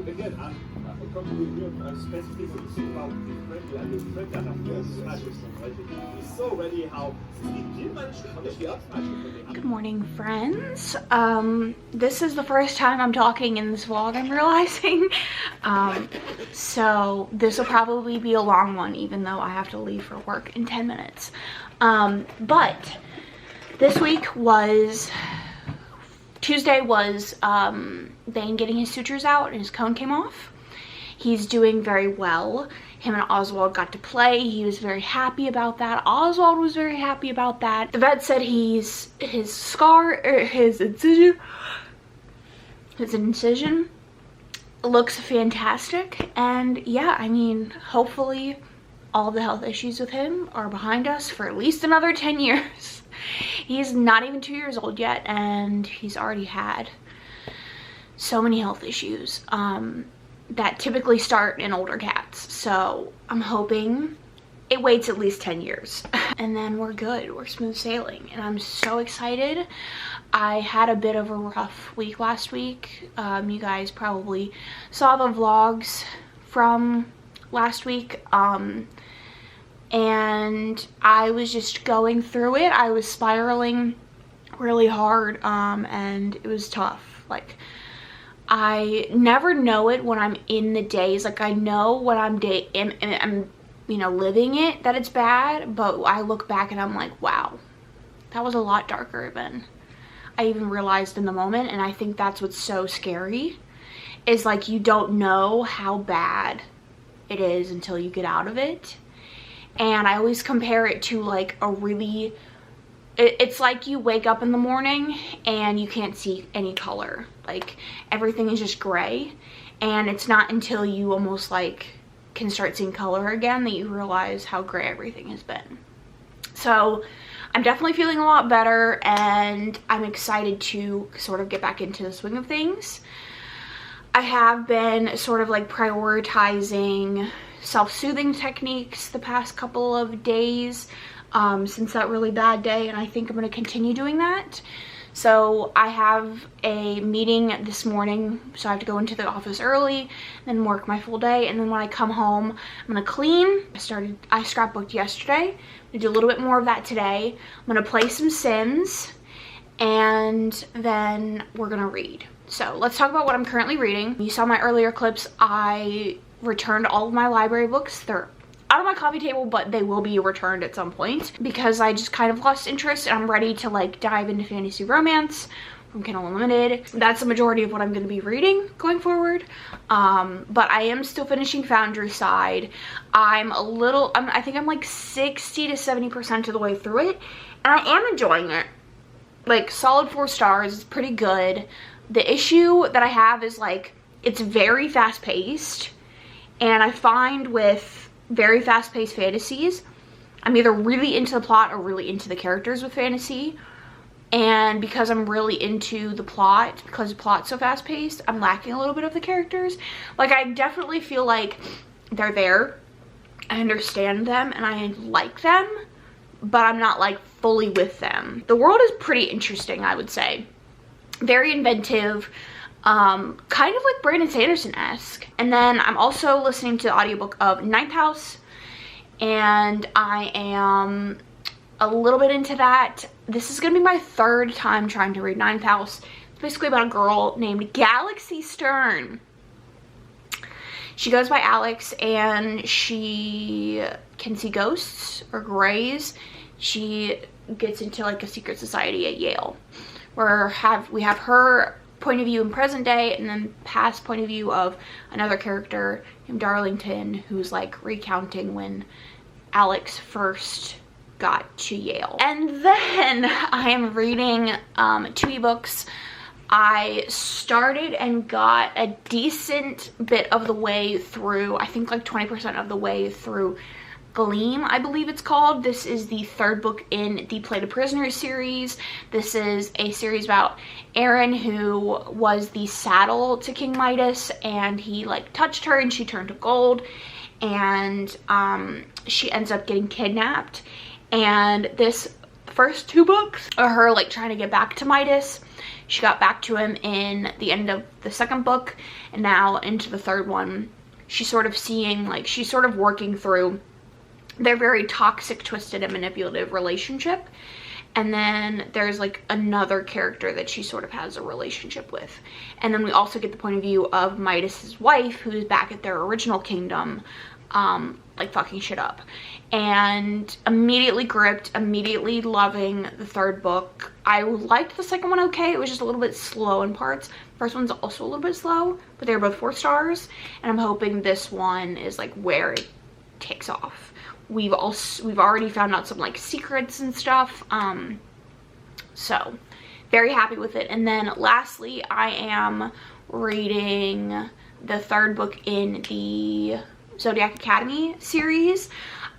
Again, I probably specifically when you think about the friend that I'm going to smash with somebody. He's so ready how Good morning, friends. This is the first time I'm talking in this vlog, I'm realizing. So this will probably be a long one, even though I have to leave for work in 10 minutes. But this week was, Tuesday was Bane getting his sutures out and his cone came off. He's doing very well. Him and Oswald got to play. He was very happy about that. Oswald was very happy about that. The vet said his incision looks fantastic. And yeah, I mean, hopefully all the health issues with him are behind us for at least another 10 years. He's not even 2 years old yet, and he's already had so many health issues that typically start in older cats. So I'm hoping it waits at least 10 years and then we're good. We're smooth sailing, and I'm so excited. I had a bit of a rough week last week. You guys probably saw the vlogs from last week. And I was just going through it. I was spiraling really hard, and it was tough. Like, I never know it when I'm in the days. Like, I know when I'm you know, living it, that it's bad, but I look back and I'm like, wow, that was a lot darker than I even realized in the moment. And I think that's what's so scary, is like, you don't know how bad it is until you get out of it. And I always compare it to like a really, it's like you wake up in the morning and you can't see any color. Like, everything is just gray. And it's not until you almost like can start seeing color again that you realize how gray everything has been. So I'm definitely feeling a lot better, and I'm excited to sort of get back into the swing of things. I have been sort of like prioritizing self-soothing techniques the past couple of days since that really bad day, and I think I'm going to continue doing that. So I have a meeting this morning, so I have to go into the office early, then work my full day, and then when I come home, I'm going to clean. I scrapbooked yesterday. I'm going to do a little bit more of that today. I'm going to play some Sims, and then we're going to read. So let's talk about what I'm currently reading. You saw my earlier clips. I returned all of my library books. They're out of my coffee table, but they will be returned at some point because I just kind of lost interest, and I'm ready to like dive into fantasy romance from Kindle Unlimited. That's the majority of what I'm going to be reading going forward. But I am still finishing Foundry Side. I think I'm like 60 to 70% of the way through it, and I am enjoying it. Like, solid 4 stars. It's pretty good. The issue that I have is like, it's very fast paced, and I find with very fast-paced fantasies, I'm either really into the plot or really into the characters with fantasy. And because I'm really into the plot, because the plot's so fast-paced, I'm lacking a little bit of the characters. Like, I definitely feel like they're there, I understand them, and I like them, but I'm not like fully with them. The world is pretty interesting, I would say. very inventive, kind of like Brandon Sanderson-esque. And then I'm also listening to the audiobook of Ninth House, and I am a little bit into that. This is gonna be my third time trying to read Ninth House. It's basically about a girl named Galaxy Stern. She goes by Alex, and she can see ghosts or grays. She gets into like a secret society at Yale, where we have her point of view in present day, and then past point of view of another character named Darlington, who's like recounting when Alex first got to Yale. And then I am reading 2 ebooks. I started and got a decent bit of the way through, I think like 20% of the way through Gleam, I believe it's called. This is the 3rd book in the Play the Prisoner series. This is a series about Aaron, who was the saddle to King Midas, and he like touched her and she turned to gold, and she ends up getting kidnapped. And this first 2 books are her like trying to get back to Midas. She got back to him in the end of the 2nd book, and now into the 3rd one she's sort of seeing, like, she's sort of working through their very toxic, twisted, and manipulative relationship. And then there's like another character that she sort of has a relationship with. And then we also get the point of view of Midas's wife, who's back at their original kingdom, like fucking shit up. And immediately gripped, immediately loving the 3rd book. I liked the 2nd one okay. It was just a little bit slow in parts. First one's also a little bit slow, but they're both 4 stars. And I'm hoping this one is like where it takes off. We've already found out some like secrets and stuff, so very happy with it. And then lastly, I am reading the 3rd book in the Zodiac Academy series.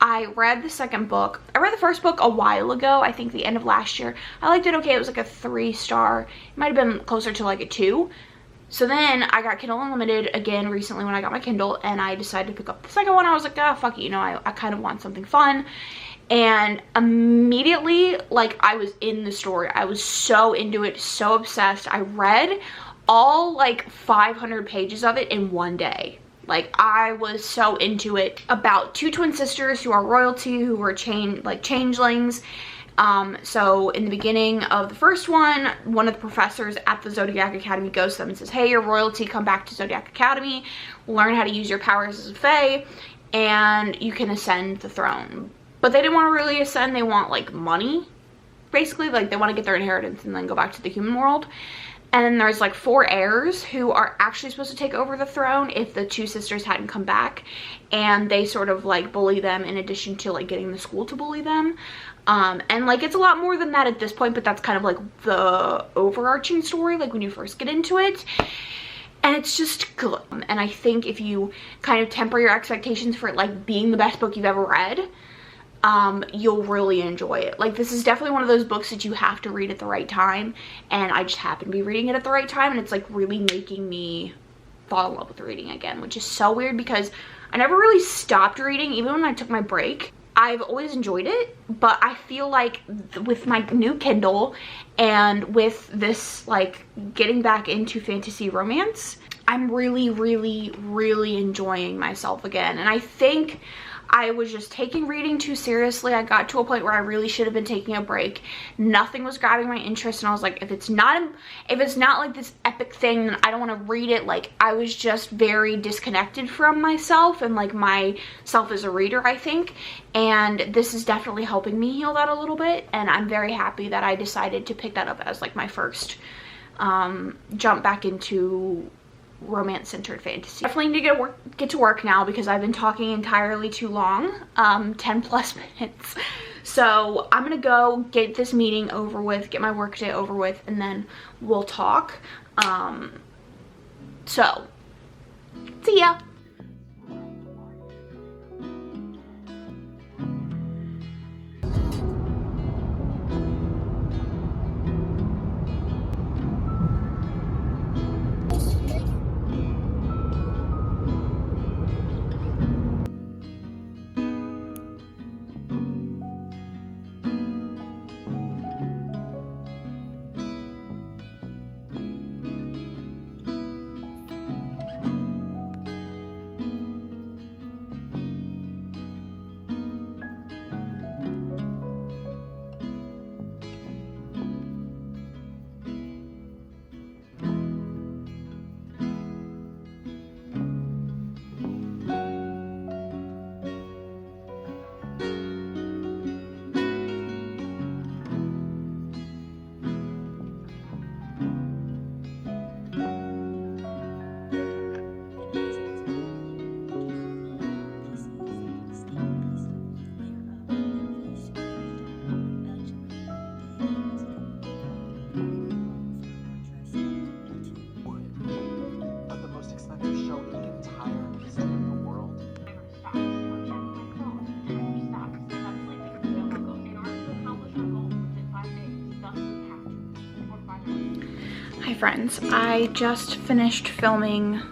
I read the 2nd book. I read the 1st book a while ago, I think the end of last year. I liked it okay. It was like a 3-star. It might have been closer to like a 2. So then I got Kindle Unlimited again recently when I got my Kindle, and I decided to pick up the 2nd one. I was like, ah, fuck it, you know, I kind of want something fun. And immediately, like, I was in the story. I was so into it, so obsessed. I read all like 500 pages of it in one day. Like, I was so into it. About 2 twin sisters who are royalty, who were changelings. So in the beginning of the 1st one of the professors at the Zodiac Academy goes to them and says, hey, you're royalty, come back to Zodiac Academy, learn how to use your powers as a fae, and you can ascend the throne. But they didn't want to really ascend. They want like money, basically. Like, they want to get their inheritance and then go back to the human world. And then there's like 4 heirs who are actually supposed to take over the throne if the 2 sisters hadn't come back, and they sort of like bully them in addition to like getting the school to bully them. And like, it's a lot more than that at this point, but that's kind of like the overarching story, like when you first get into it. And it's just good. And I think if you kind of temper your expectations for it like being the best book you've ever read, you'll really enjoy it. Like, this is definitely one of those books that you have to read at the right time, and I just happen to be reading it at the right time, and it's like really making me fall in love with reading again, which is so weird because I never really stopped reading. Even when I took my break, I've always enjoyed it, but I feel like with my new Kindle and with this like getting back into fantasy romance, I'm really, really, really enjoying myself again. And I think I was just taking reading too seriously. I got to a point where I really should have been taking a break. Nothing was grabbing my interest, and I was like, if it's not like this epic thing, then I don't want to read it. Like, I was just very disconnected from myself and like myself as a reader, I think. And this is definitely helping me heal that a little bit, and I'm very happy that I decided to pick that up as like my first jump back into romance-centered fantasy. Definitely need to get to work now because I've been talking entirely too long, 10 plus minutes. So I'm gonna go get this meeting over with, get my work day over with, and then we'll talk. So see ya. Hi friends, I just finished editing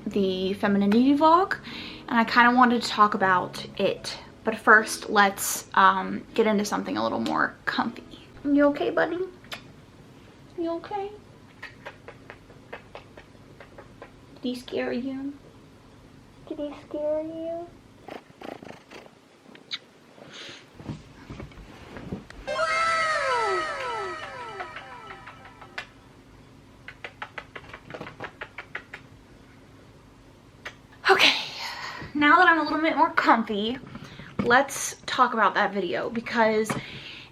the femininity vlog, and I kind of wanted to talk about it. But first, let's get into something a little more comfy. You okay, buddy? You okay? Did he scare you? Did he scare you? Okay, now that I'm a little bit more comfy, let's talk about that video, because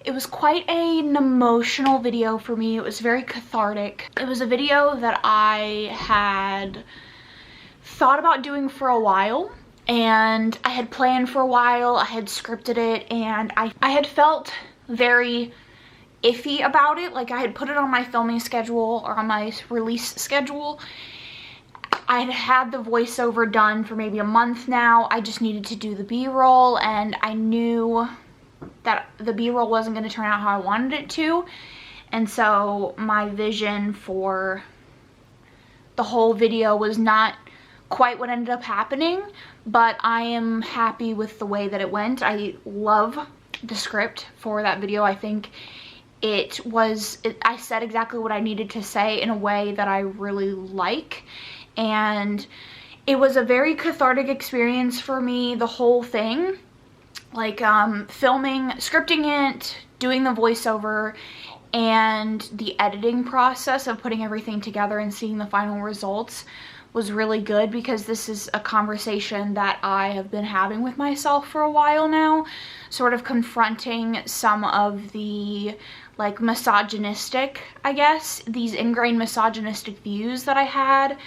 it was quite an emotional video for me. It was very cathartic. It was a video that I had thought about doing for a while, and I had planned for a while. I had scripted it, and I had felt very iffy about it. Like, I had put it on my filming schedule or on my release schedule. I had had the voiceover done for maybe a month now. I just needed to do the B-roll, and I knew that the B-roll wasn't going to turn out how I wanted it to. And so my vision for the whole video was not quite what ended up happening, but I am happy with the way that it went. I love the script for that video. I think I said exactly what I needed to say in a way that I really like. And it was a very cathartic experience for me, the whole thing. Like, scripting it, doing the voiceover, and the editing process of putting everything together and seeing the final results was really good, because this is a conversation that I have been having with myself for a while now, sort of confronting some of the, like, misogynistic, I guess, these ingrained misogynistic views that I had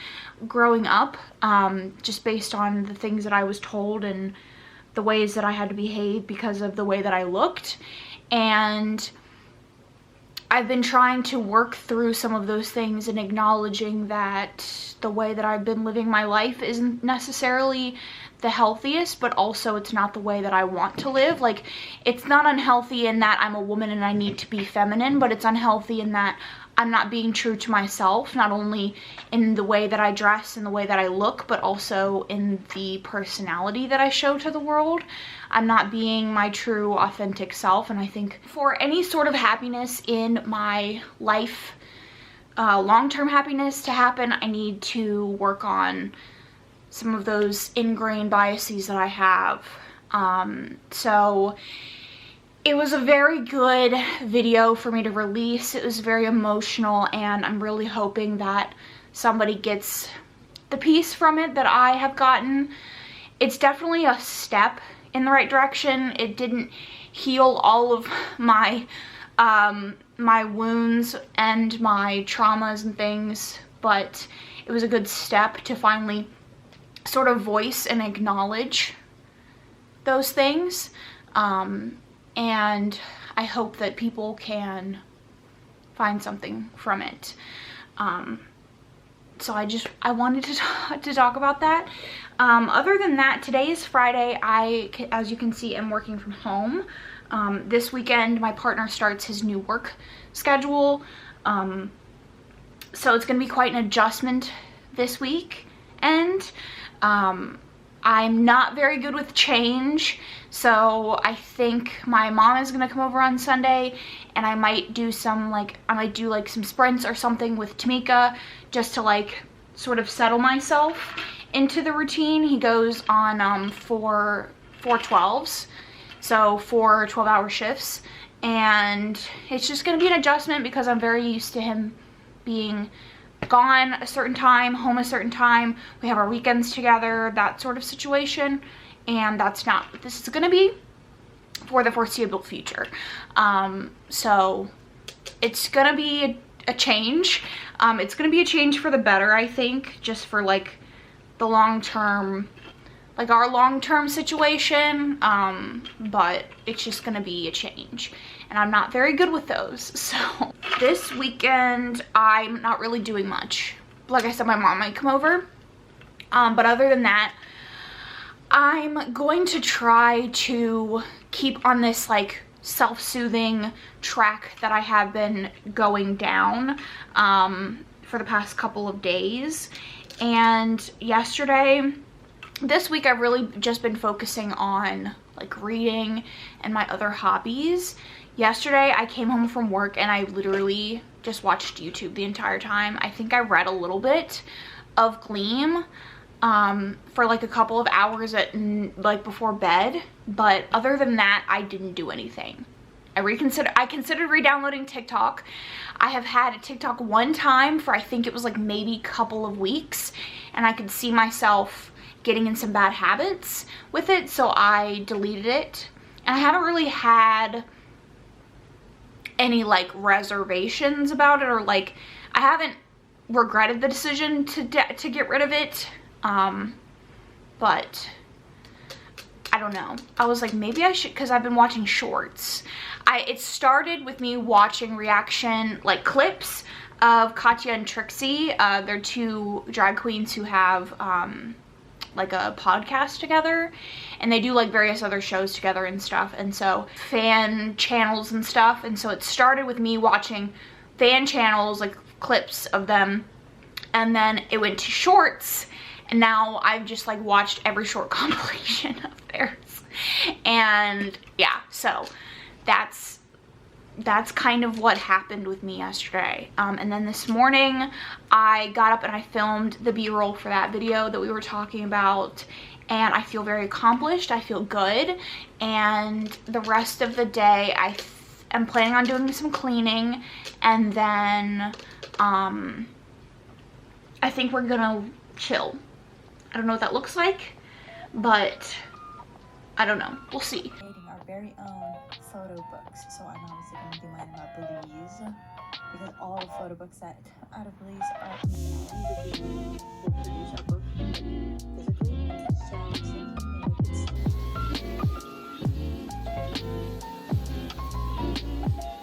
growing up, just based on the things that I was told and the ways that I had to behave because of the way that I looked. And I've been trying to work through some of those things and acknowledging that the way that I've been living my life isn't necessarily the healthiest, but also it's not the way that I want to live. Like, it's not unhealthy in that I'm a woman and I need to be feminine, but it's unhealthy in that I'm not being true to myself, not only in the way that I dress and the way that I look, but also in the personality that I show to the world. I'm not being my true, authentic self. And I think for any sort of happiness in my life, long-term happiness to happen, I need to work on some of those ingrained biases that I have. So it was a very good video for me to release. It was very emotional, and I'm really hoping that somebody gets the piece from it that I have gotten. It's definitely a step in the right direction. It didn't heal all of my my wounds and my traumas and things, but it was a good step to finally sort of voice and acknowledge those things. And I hope that people can find something from it. So I wanted to talk about that. Other than that, today is Friday. As you can see, I'm working from home. This weekend, my partner starts his new work schedule. So it's going to be quite an adjustment this week. And I'm not very good with change, so I think my mom is gonna come over on Sunday, and I might do some some sprints or something with Tamika, just to like sort of settle myself into the routine. He goes on 4 12s, so 4 12-hour shifts, and it's just gonna be an adjustment because I'm very used to him being gone a certain time, home a certain time. We have our weekends together, that sort of situation, and that's not what this is going to be for the foreseeable future. So it's going to be a change. It's going to be a change for the better, I think, just for like the long-term, like our long-term situation, but it's just going to be a change. And I'm not very good with those. So this weekend, I'm not really doing much. Like I said, my mom might come over. But other than that, I'm going to try to keep on this like self-soothing track that I have been going down for the past couple of days. And yesterday, this week I've really just been focusing on like reading and my other hobbies. Yesterday I came home from work and I literally just watched YouTube the entire time. I think I read a little bit of Gleam for like a couple of hours at like before bed, but other than that I didn't do anything. I considered re-downloading TikTok. I have had a TikTok one time for I think it was like maybe a couple of weeks, and I could see myself getting in some bad habits with it, so I deleted it. And I haven't really had any like reservations about it, or like I haven't regretted the decision to get rid of it, but I don't know. I was like, maybe I should, because I've been watching shorts. It started with me watching reaction, like clips of Katya and Trixie. They're two drag queens who have like a podcast together, and they do like various other shows together and stuff, and so fan channels and stuff. And so it started with me watching fan channels, like clips of them, and then it went to shorts. And now I've just like watched every short compilation of theirs. And yeah, so that's kind of what happened with me yesterday. And then this morning I got up and I filmed the B-roll for that video that we were talking about. And I feel very accomplished. I feel good. And the rest of the day I am planning on doing some cleaning. And then I think we're gonna chill. I don't know what that looks like, but I don't know. We'll see. Creating our very own photo books. So I'm obviously going to do mine about Belize, because all photo books that out of Belize are physically, so I'm thinking maybe I could